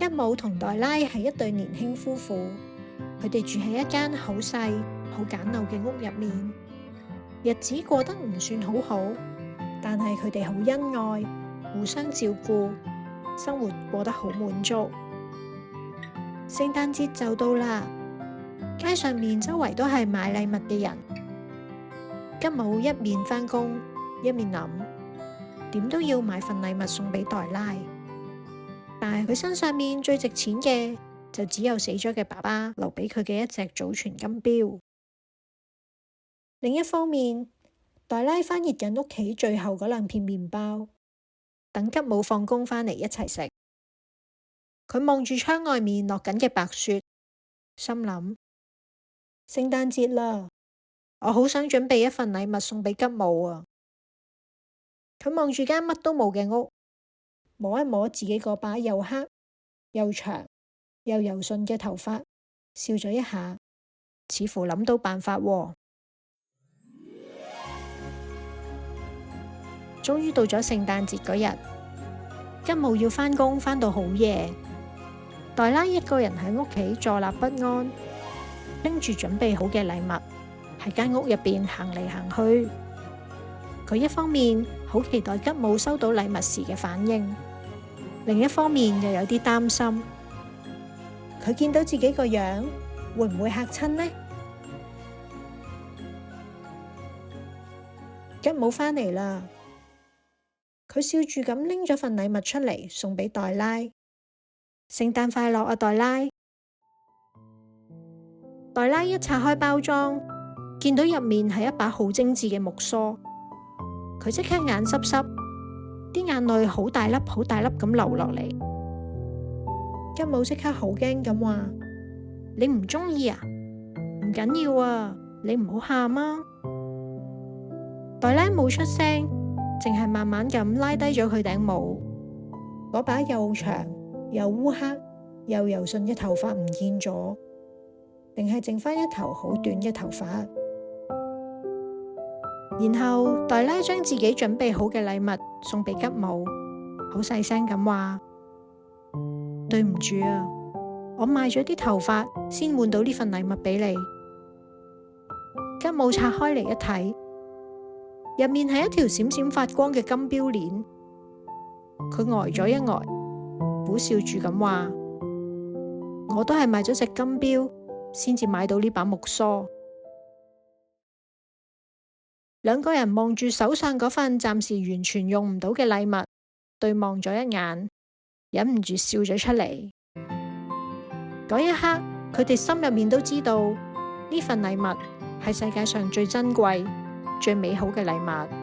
吉姆同黛拉係一對年輕夫婦，佢哋住喺一間好細、好簡陋嘅屋入面，日子過得唔算好好，但係佢哋好恩愛，互相照顧，生活過得好滿足。聖誕節就到啦，街上面周圍都係買禮物嘅人。吉姆一面返工，一面諗，點都要買份禮物送俾黛拉。但係佢身上面最值錢嘅就只有死咗嘅爸爸留俾佢嘅一隻祖傳金錶。另一方面，黛拉翻熱緊屋企最後嗰兩片麵包，等吉姆放工返嚟一齊食。佢望住窗外面落緊嘅白雪，心諗，聖誕節啦，我好想準備一份禮物送俾吉姆啊！佢望住間乜都冇嘅屋，摸一摸自己嗰把又黑又長又柔順嘅頭髮，笑咗一下，似乎諗到辦法喎。終於到咗聖誕節嗰日，吉姆要返工返到好夜，黛拉一個人喺屋企坐立不安，拎住準備好嘅禮物喺間屋入邊行嚟行去。佢一方面好期待吉姆收到禮物時嘅反應，另一方面又有啲擔心，佢見到自己個樣會唔會嚇親呢？吉姆返嚟啦，佢笑住咁拎咗份禮物出嚟送俾黛拉。聖誕快樂啊，黛拉！黛拉一拆開包裝，見到入面係一把好精緻嘅木梳，佢即刻眼濕濕，啲眼淚好大粒好大粒咁流落嚟。吉姆即刻好驚咁話：你唔鍾意啊？唔緊要啊，你唔好喊啊！黛拉冇出聲，淨係慢慢咁拉低咗佢頂帽，嗰把又長又烏黑又柔順嘅頭髮唔見咗，定係剩返一頭好短嘅頭髮。然後黛拉將自己準備好嘅禮物送俾吉姆，好細聲咁話：對唔住啊，我賣咗啲頭髮先換到呢份禮物俾你。吉姆拆開嚟一睇，入面係一條閃閃發光嘅金錶鏈。佢呆咗一呆，苦笑住咁話：我都係買咗隻金錶先至買到呢把木梳。兩個人望住手上嗰份暫時完全用唔到嘅禮物，對望咗一眼，忍唔住笑咗出嚟。嗰一刻，佢哋心入面都知道呢份禮物係世界上最珍貴、最美好嘅禮物。